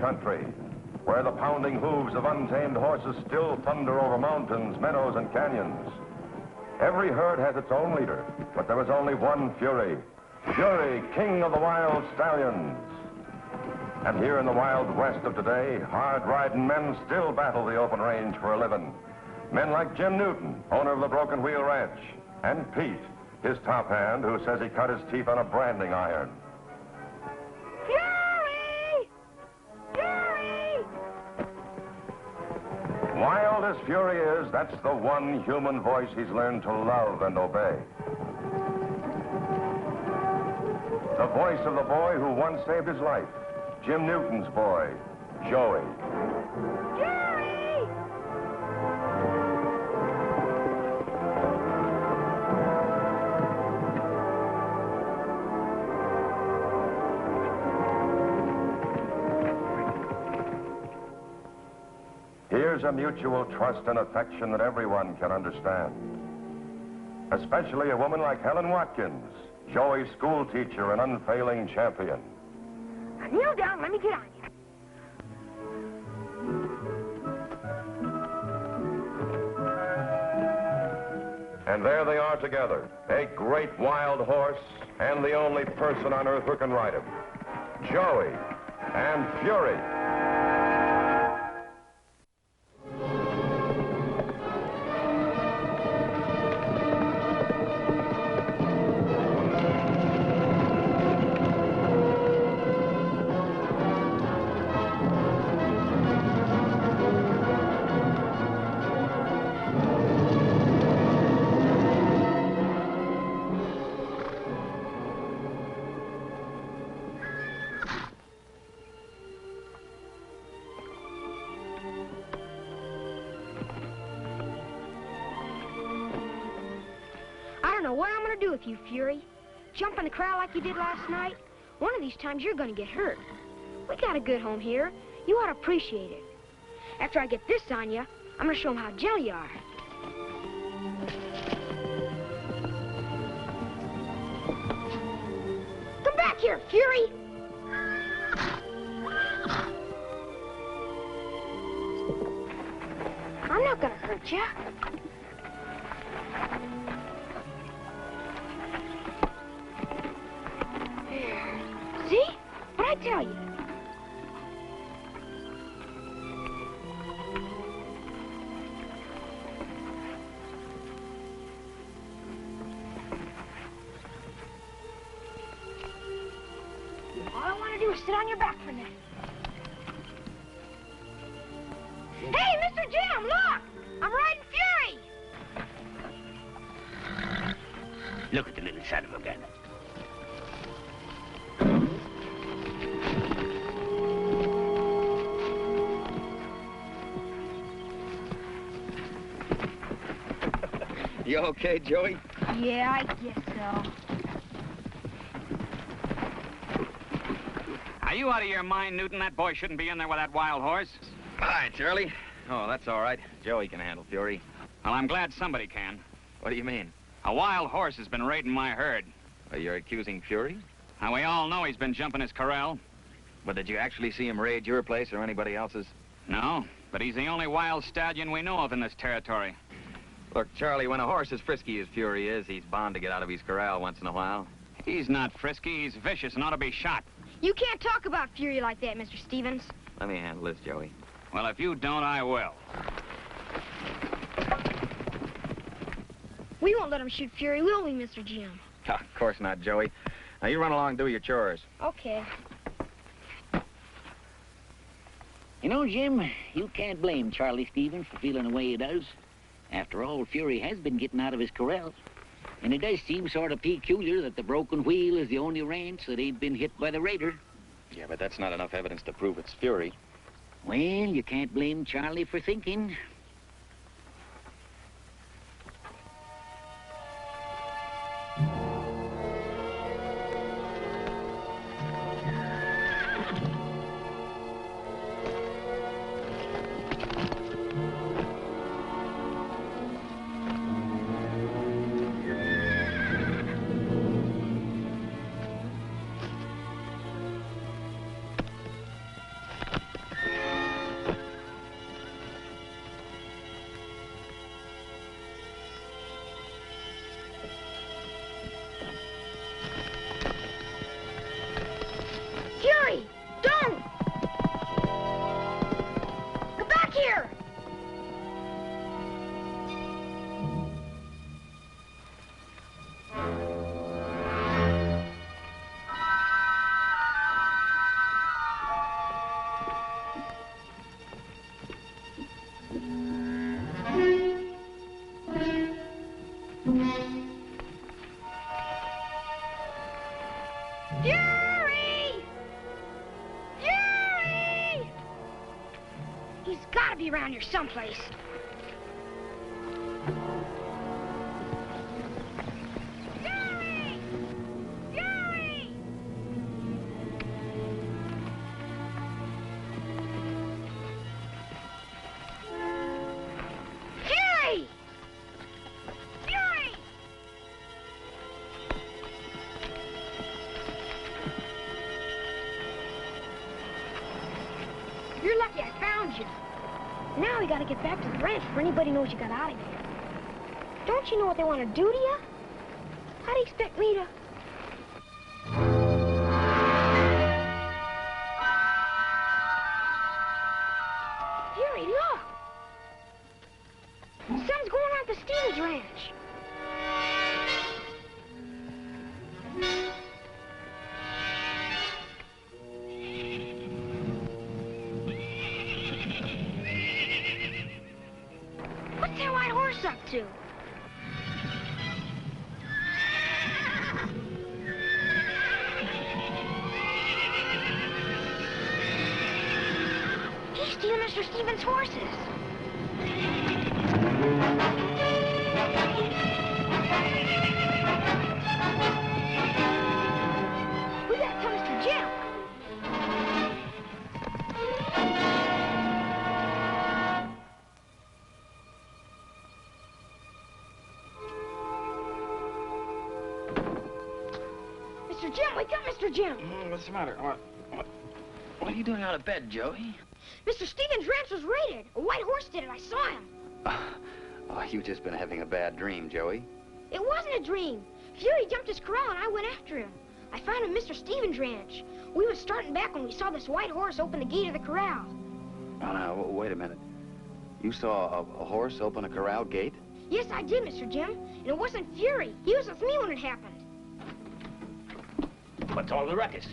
country, where the pounding hooves of untamed horses still thunder over mountains, meadows, and canyons. Every herd has its own leader, but there is only one Fury. Fury, king of the wild stallions. And here in the wild west of today, hard-riding men still battle the open range for a living. Men like Jim Newton, owner of the Broken Wheel Ranch, and Pete, his top hand, who says he cut his teeth on a branding iron. Fury! Fury! Wild as Fury is, that's the one human voice he's learned to love and obey. The voice of the boy who once saved his life, Jim Newton's boy, Joey. Fury! Here's a mutual trust and affection that everyone can understand. Especially a woman like Helen Watkins, Joey's school teacher and unfailing champion. Now kneel down, let me get on you. And there they are together, a great wild horse and the only person on earth who can ride him. Joey and Fury. I don't know what I'm gonna do with you, Fury. Jump in the crowd like you did last night. One of these times you're gonna get hurt. We got a good home here. You ought to appreciate it. After I get this on you, I'm gonna show them how gentle you are. Come back here, Fury! I'm not gonna hurt you. See? What'd I tell you? All I want to do is sit on your back for a minute. Hey, Mr. Jim, look! I'm riding Fury! Look at the little son of a gun. You okay, Joey? Yeah, I guess so. Are you out of your mind, Newton? That boy shouldn't be in there with that wild horse. Hi, Charlie. Oh, that's all right. Joey can handle Fury. Well, I'm glad somebody can. What do you mean? A wild horse has been raiding my herd. Oh, you're accusing Fury? Now, we all know he's been jumping his corral. But did you actually see him raid your place or anybody else's? No, but he's the only wild stallion we know of in this territory. Look, Charlie, when a horse as frisky as Fury is, he's bound to get out of his corral once in a while. He's not frisky, he's vicious and ought to be shot. You can't talk about Fury like that, Mr. Stevens. Let me handle this, Joey. Well, if you don't, I will. We won't let him shoot Fury, will we, Mr. Jim? Oh, of course not, Joey. Now, you run along and do your chores. Okay. You know, Jim, you can't blame Charlie Stevens for feeling the way he does. After all, Fury has been getting out of his corral. And it does seem sort of peculiar that the Broken Wheel is the only ranch that ain't been hit by the raider. Yeah, but that's not enough evidence to prove it's Fury. Well, you can't blame Charlie for thinking. back here! Fury! Fury! He's got to be around here someplace. Fury! Fury! Fury! Fury! You're lucky I found you. Now we gotta get back to the ranch before anybody knows you got out of here. Don't you know what they want to do to you? How do you expect me to... Fury, look! Something's going on at the Stevens ranch. What's that white horse up to? He's stealing Mr. Stevens' horses. We gotta tell Mr. Jim. Mr. Jim, wake up, Mr. Jim. What's the matter? What are you doing out of bed, Joey? Mr. Stevens' ranch was raided. A white horse did it. I saw him. Oh, you've just been having a bad dream, Joey. It wasn't a dream. Fury jumped his corral and I went after him. I found him at Mr. Stevens' ranch. We was starting back when we saw this white horse open the gate of the corral. Oh, now, wait a minute. You saw a horse open a corral gate? Yes, I did, Mr. Jim. And it wasn't Fury. He was with me when it happened. What's all the ruckus?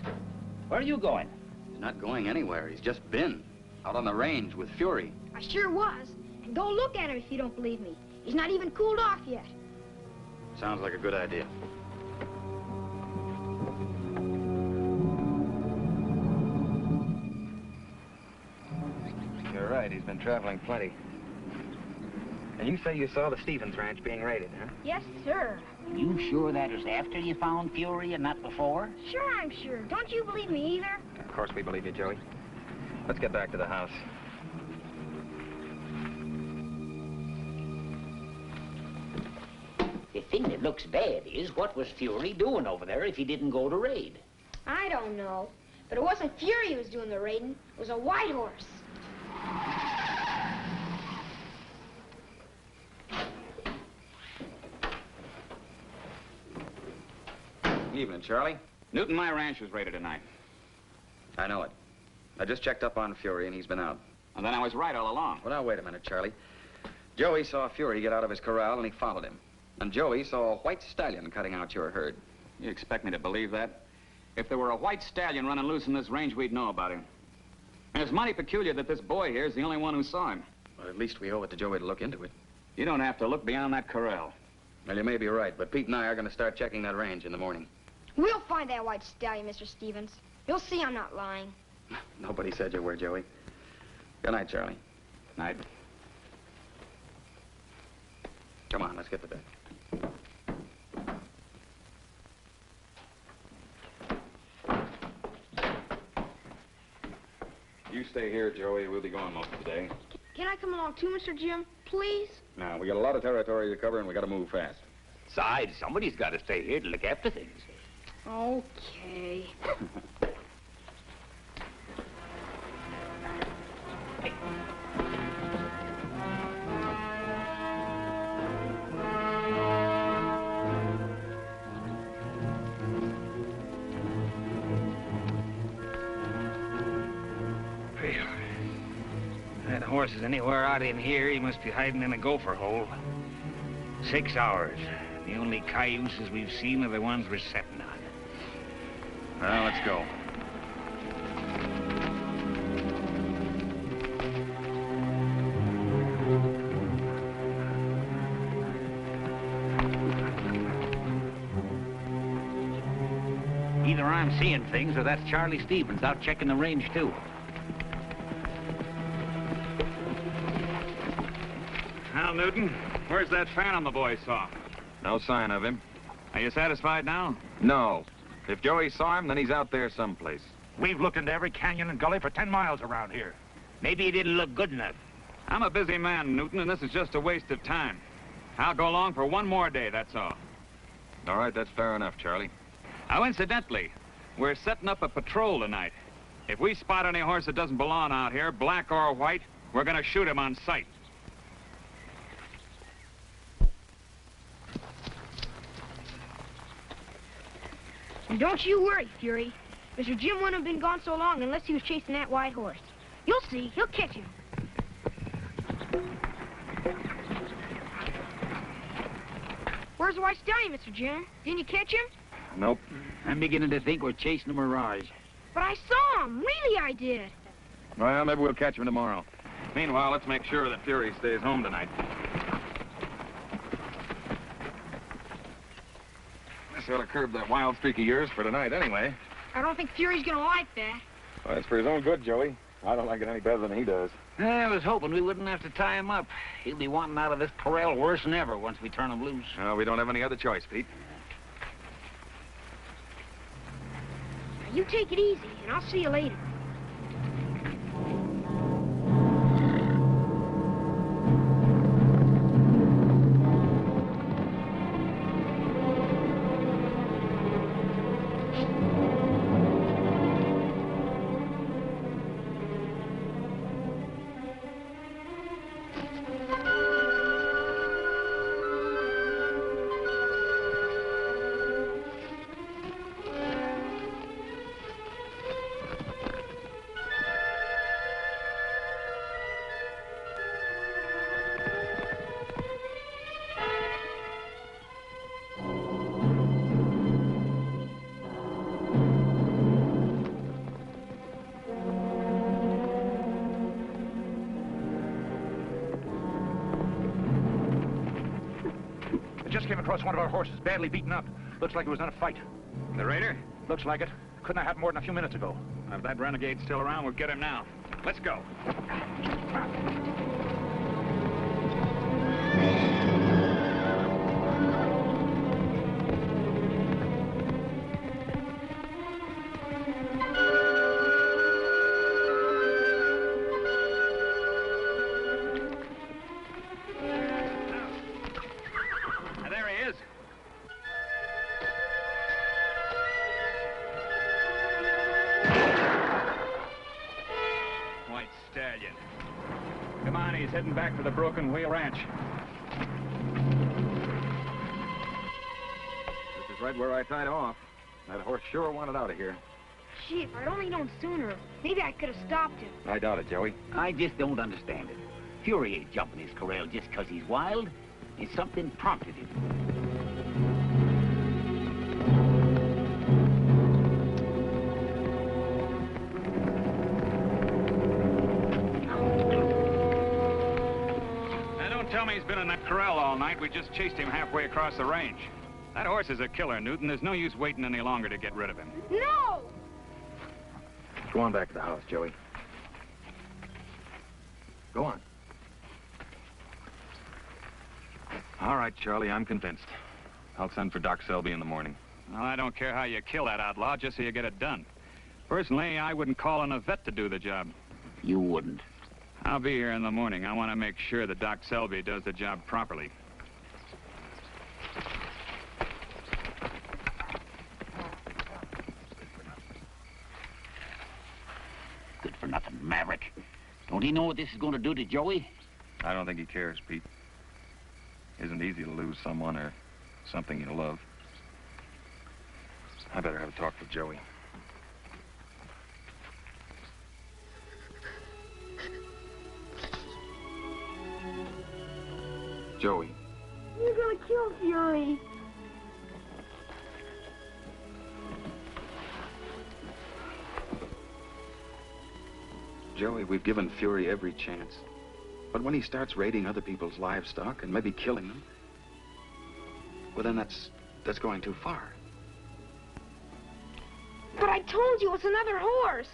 Where are you going? He's not going anywhere. He's just been out on the range with Fury. I sure was. And go look at him if you don't believe me. He's not even cooled off yet. Sounds like a good idea. You're right. He's been traveling plenty. And you say you saw the Stevens ranch being raided, huh? Yes, sir. You sure that is after you found Fury and not before? Sure, I'm sure. Don't you believe me either? Of course we believe you, Joey. Let's get back to the house. The thing that looks bad is what was Fury doing over there if he didn't go to raid? I don't know. But it wasn't Fury who was doing the raiding. It was a white horse. Evening, Charlie. Newton, my ranch was raided tonight. I know it. I just checked up on Fury, and he's been out. And then I was right all along. Well, now, wait a minute, Charlie. Joey saw Fury get out of his corral, and he followed him. And Joey saw a white stallion cutting out your herd. You expect me to believe that? If there were a white stallion running loose in this range, we'd know about him. And it's mighty peculiar that this boy here is the only one who saw him. Well, at least we owe it to Joey to look into it. You don't have to look beyond that corral. Well, you may be right, but Pete and I are going to start checking that range in the morning. We'll find that white stallion, Mr. Stevens. You'll see I'm not lying. Nobody said you were, Joey. Good night, Charlie. Night. Come on, let's get to bed. You stay here, Joey. We'll be going most of the day. Can I come along too, Mr. Jim? Please? Now, we got a lot of territory to cover, and we got to move fast. Besides, somebody's got to stay here to look after things. Okay. That horse is anywhere out in here, he must be hiding in a gopher hole. 6 hours. The only cayuses we've seen are the ones we're setting on. Well, let's go. Either I'm seeing things or that's Charlie Stevens out checking the range, too. Hal Newton, where's that phantom the boy saw? No sign of him. Are you satisfied now? No. If Joey saw him, then he's out there someplace. We've looked into every canyon and gully for 10 miles around here. Maybe he didn't look good enough. I'm a busy man, Newton, and this is just a waste of time. I'll go along for one more day, that's all. All right, that's fair enough, Charlie. Now, incidentally, we're setting up a patrol tonight. If we spot any horse that doesn't belong out here, black or white, we're gonna shoot him on sight. And don't you worry, Fury. Mr. Jim wouldn't have been gone so long unless he was chasing that white horse. You'll see, he'll catch him. Where's the white stallion, Mr. Jim? Didn't you catch him? Nope. I'm beginning to think we're chasing a mirage. But I saw him. Really, I did. Well, maybe we'll catch him tomorrow. Meanwhile, let's make sure that Fury stays home tonight. This ought to curb that wild streak of yours for tonight anyway. I don't think Fury's gonna like that. Well, it's for his own good, Joey. I don't like it any better than he does. I was hoping we wouldn't have to tie him up. He'll be wanting out of this corral worse than ever once we turn him loose. No, we don't have any other choice, Pete. Now, you take it easy, and I'll see you later. Just came across one of our horses, badly beaten up. Looks like it was in a fight. The raider? Looks like it. Couldn't have happened more than a few minutes ago. If that renegade's still around, we'll get him now. Let's go. There he is. White Stallion. Come on, he's heading back to the Broken Wheel Ranch. This is right where I tied off. That horse sure wanted out of here. Gee, if I'd only known sooner, maybe I could have stopped him. I doubt it, Joey. I just don't understand it. Fury ain't jumping his corral just 'cause he's wild. It's something prompted him. Now, don't tell me he's been in that corral all night. We just chased him halfway across the range. That horse is a killer, Newton. There's no use waiting any longer to get rid of him. No! Go on back to the house, Joey. Go on. All right, Charlie, I'm convinced. I'll send for Doc Selby in the morning. Well, I don't care how you kill that outlaw, just so you get it done. Personally, I wouldn't call in a vet to do the job. You wouldn't. I'll be here in the morning. I want to make sure that Doc Selby does the job properly. Good for nothing maverick. Don't he know what this is going to do to Joey? I don't think he cares, Pete. Isn't easy to lose someone or something you love. I better have a talk with Joey. Joey. You're gonna kill Fury. Joey, we've given Fury every chance. But when he starts raiding other people's livestock and maybe killing them, well, then that's going too far. But I told you it's another horse.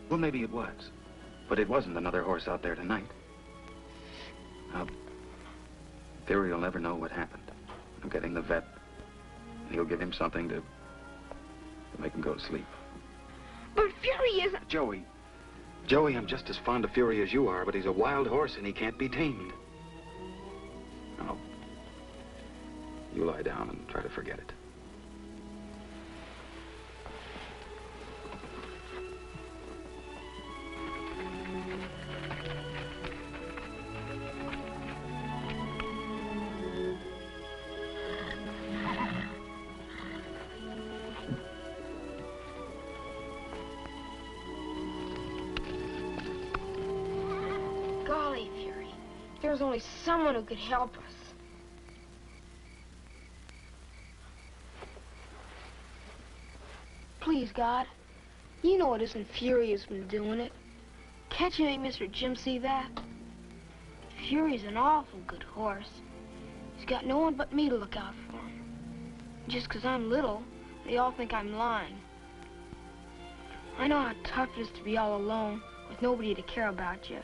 Well, maybe it was. But it wasn't another horse out there tonight. Fury will never know what happened. I'm getting the vet. And he'll give him something to make him go to sleep. But Fury isn't... Joey, I'm just as fond of Fury as you are, but he's a wild horse and he can't be tamed. Now, you lie down and try to forget it. Golly, Fury. If there was only someone who could help us. Please, God. You know it isn't Fury who's been doing it. Can't you make Mr. Jim see that? Fury's an awful good horse. He's got no one but me to look out for him. Just 'cause I'm little, they all think I'm lying. I know how tough it is to be all alone with nobody to care about you.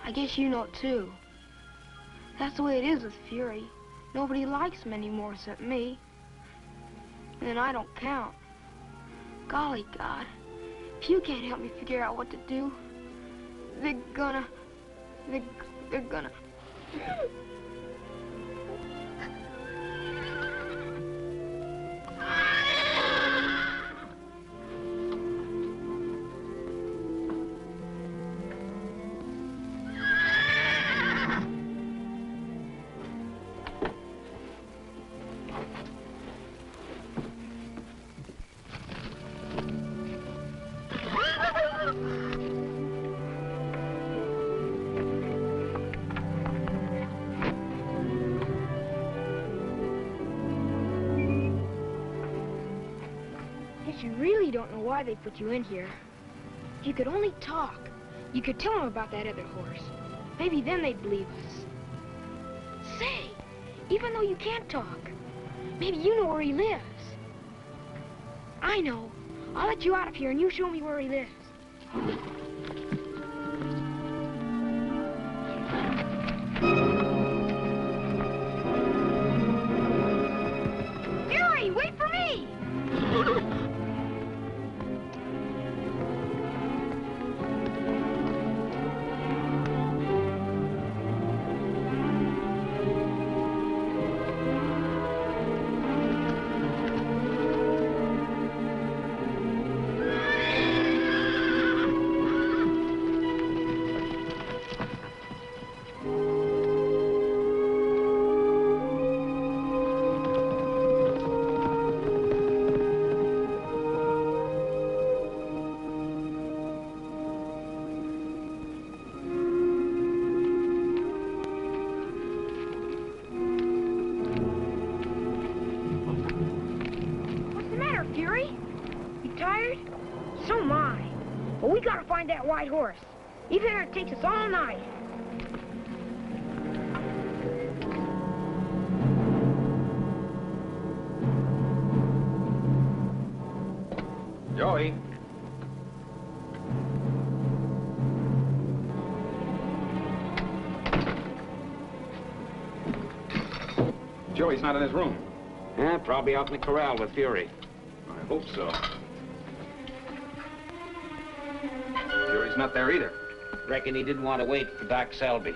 I guess you know it too. That's the way it is with Fury. Nobody likes him anymore except me. And then I don't count. Golly, God, if you can't help me figure out what to do, they're gonna... You really don't know why they put you in here. If you could only talk, you could tell them about that other horse. Maybe then they'd believe us. Say, even though you can't talk, maybe you know where he lives. I know. I'll let you out of here and you show me where he lives. Fury, wait for me! So am I. But we gotta find that white horse. Even if it takes us all night. Joey. Joey's not in his room. Yeah, probably out in the corral with Fury. I hope so. Fury's not there either. Reckon he didn't want to wait for Doc Selby.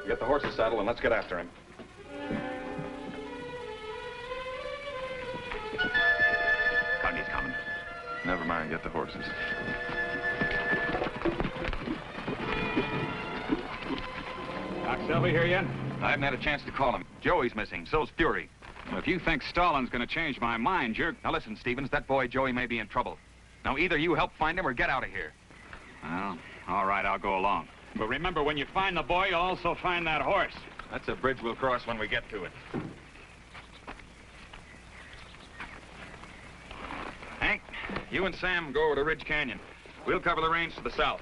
Get the horses saddled and let's get after him. Coggy's coming. Never mind, get the horses. Doc Selby here yet? I haven't had a chance to call him. Joey's missing, so's Fury. Well, if you think Stalin's gonna change my mind, you're... Now listen, Stevens, that boy Joey may be in trouble. Now either you help find him or get out of here. Well, all right, I'll go along. But remember, when you find the boy, you'll also find that horse. That's a bridge we'll cross when we get to it. Hank, you and Sam go over to Ridge Canyon. We'll cover the range to the south.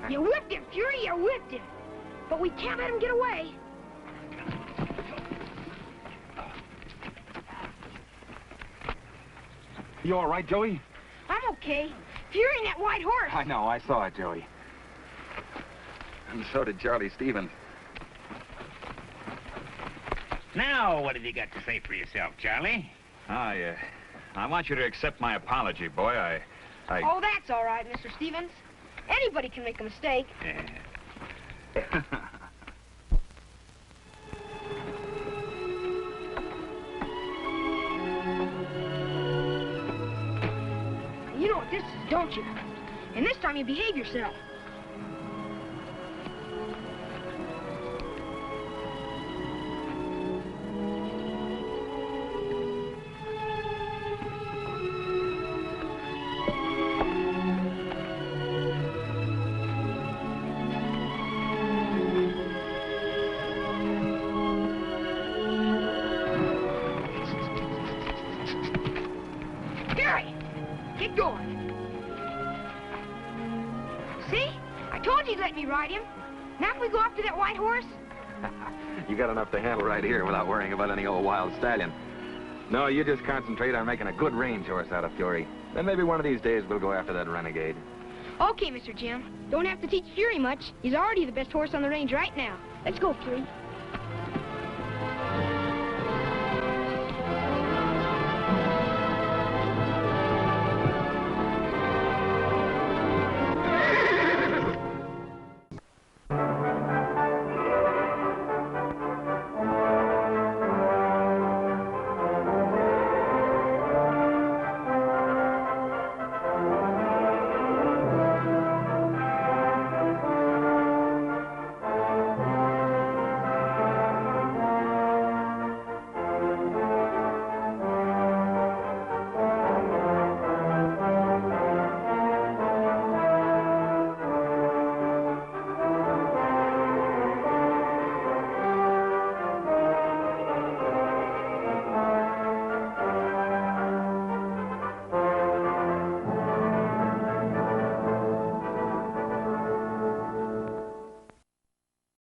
You whipped him, Fury, you whipped him. But we can't let him get away. You all right, Joey? I'm okay. Fury and that white horse. I know, I saw it, Joey. And so did Charlie Stevens. Now, what have you got to say for yourself, Charlie? I want you to accept my apology, boy. I... Oh, that's all right, Mr. Stevens. Anybody can make a mistake. You know what this is, don't you? And this time you behave yourself. Get going. See? I told you to let me ride him. Now can we go after that white horse? You got enough to handle right here without worrying about any old wild stallion. No, you just concentrate on making a good range horse out of Fury. Then maybe one of these days we'll go after that renegade. Okay, Mr. Jim. Don't have to teach Fury much. He's already the best horse on the range right now. Let's go, Fury.